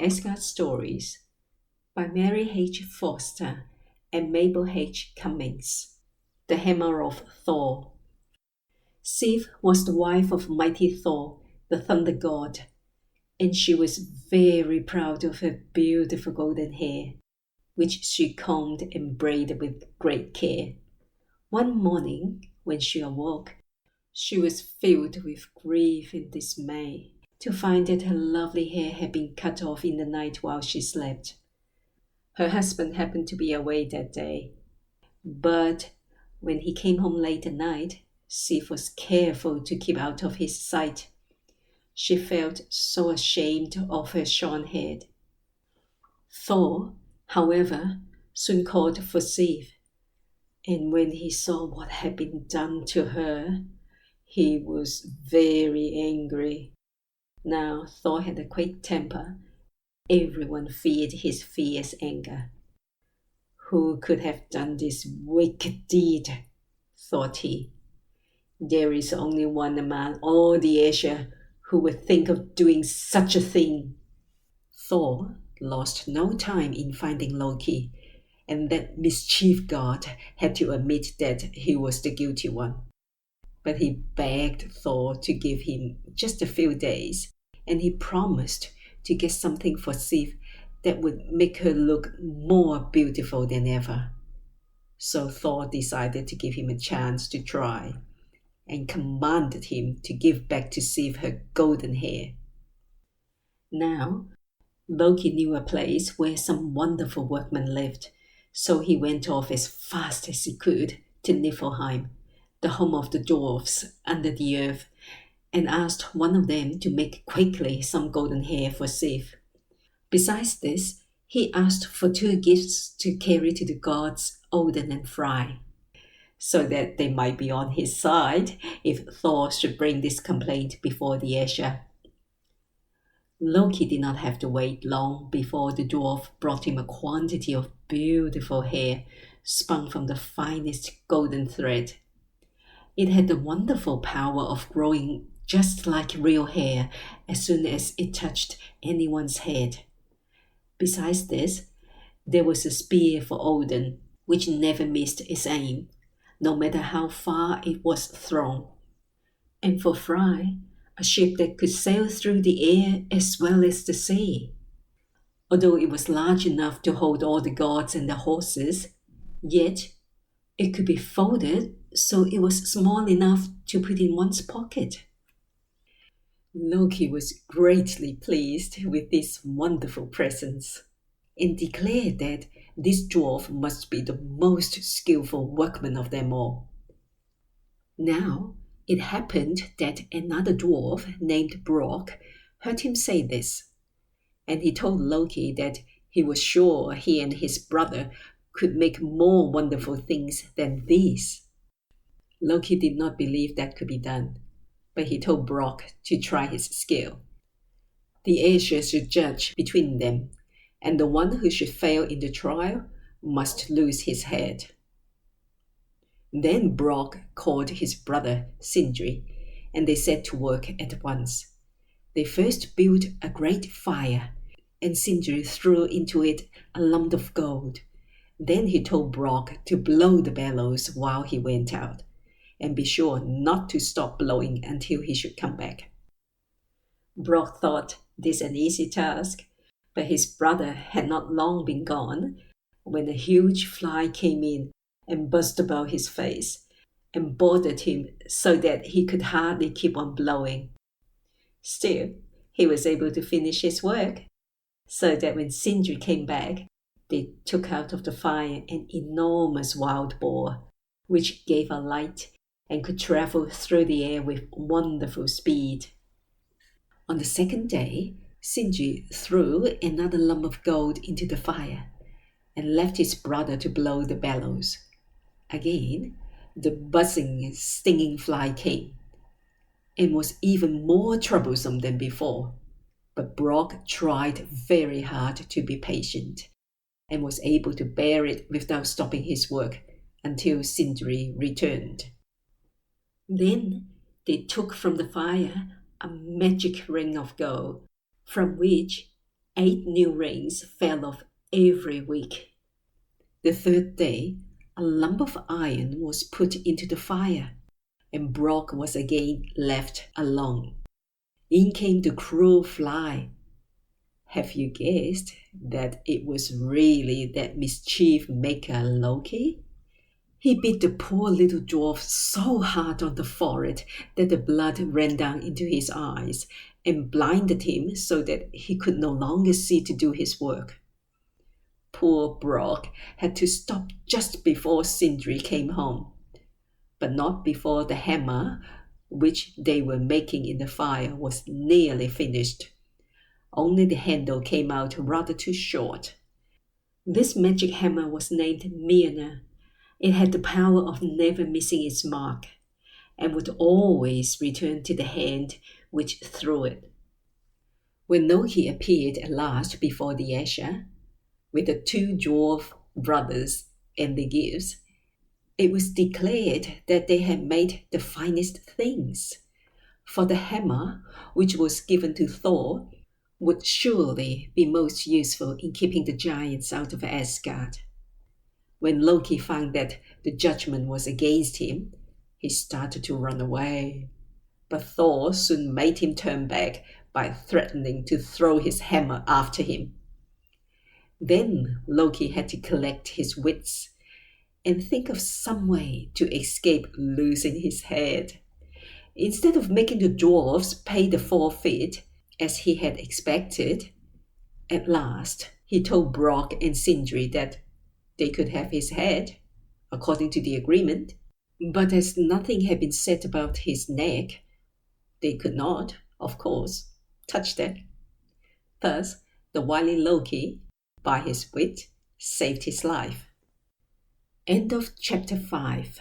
Asgard Stories by Mary H. Foster and Mabel H. Cummings. The Hammer of Thor. Sif was the wife of mighty Thor, the thunder god, and she was very proud of her beautiful golden hair, which she combed and braided with great care. One morning, when she awoke, she was filled with grief and dismay to find that her lovely hair had been cut off in the night while she slept. Her husband happened to be away that day, but when he came home late at night, Sif was careful to keep out of his sight. She felt so ashamed of her shorn head. Thor, however, soon called for Sif, and when he saw what had been done to her, he was very angry. Now Thor had a quick temper. Everyone feared his fierce anger. Who could have done this wicked deed? Thought he. There is only one among all the Ægir who would think of doing such a thing. Thor lost no time in finding Loki, and that mischief god had to admit that he was the guilty one. But he begged Thor to give him just a few days, and he promised to get something for Sif that would make her look more beautiful than ever. So Thor decided to give him a chance to try, and commanded him to give back to Sif her golden hair. Now, Loki knew a place where some wonderful workmen lived, so he went off as fast as he could to Niflheim, the home of the dwarfs under the earth, and asked one of them to make quickly some golden hair for Sif. Besides this, he asked for 2 gifts to carry to the gods Odin and Freyja, so that they might be on his side if Thor should bring this complaint before the Ægir. Loki did not have to wait long before the dwarf brought him a quantity of beautiful hair spun from the finest golden thread. It had the wonderful power of growing just like real hair as soon as it touched anyone's head. Besides this, there was a spear for Odin, which never missed its aim, no matter how far it was thrown. And for Freyja, a ship that could sail through the air as well as the sea. Although it was large enough to hold all the gods and the horses, yet it could be folded so it was small enough to put in one's pocket. Loki was greatly pleased with these wonderful presents, and declared that this dwarf must be the most skillful workman of them all. Now, it happened that another dwarf named Brock heard him say this, and he told Loki that he was sure he and his brother could make more wonderful things than these. Loki did not believe that could be done, but he told Brock to try his skill. The Ægir should judge between them, and the one who should fail in the trial must lose his head. Then Brock called his brother Sindri, and they set to work at once. They first built a great fire, and Sindri threw into it a lump of gold. Then he told Brock to blow the bellows while he went out, and be sure not to stop blowing until he should come back. Brock thought this an easy task, but his brother had not long been gone when a huge fly came in and buzzed about his face and bothered him so that he could hardly keep on blowing. Still, he was able to finish his work, so that when Sindri came back, they took out of the fire an enormous wild boar, which gave a light and could travel through the air with wonderful speed. On the second day, Sindri threw another lump of gold into the fire and left his brother to blow the bellows. Again, the buzzing, stinging fly came and was even more troublesome than before. But Brock tried very hard to be patient and was able to bear it without stopping his work until Sindri returned. Then they took from the fire a magic ring of gold, from which 8 new rings fell off every week. The third day, a lump of iron was put into the fire, and Brok was again left alone. In came the cruel fly. Have you guessed that it was really that mischief maker Loki? He beat the poor little dwarf so hard on the forehead that the blood ran down into his eyes and blinded him so that he could no longer see to do his work. Poor Brok had to stop just before Sindri came home, but not before the hammer which they were making in the fire was nearly finished. Only the handle came out rather too short. This magic hammer was named Mjolnir. It had the power of never missing its mark, and would always return to the hand which threw it. When Loki appeared at last before the Æsir, with the 2 dwarf brothers and the gifts, it was declared that they had made the finest things. For the hammer, which was given to Thor, would surely be most useful in keeping the giants out of Asgard. When Loki found that the judgment was against him, he started to run away. But Thor soon made him turn back by threatening to throw his hammer after him. Then Loki had to collect his wits and think of some way to escape losing his head. Instead of making the dwarves pay the forfeit, as he had expected, at last he told Brok and Sindri that they could have his head, according to the agreement, but as nothing had been said about his neck, they could not, of course, touch that. Thus, the wily Loki, by his wit, saved his life. End of chapter 5.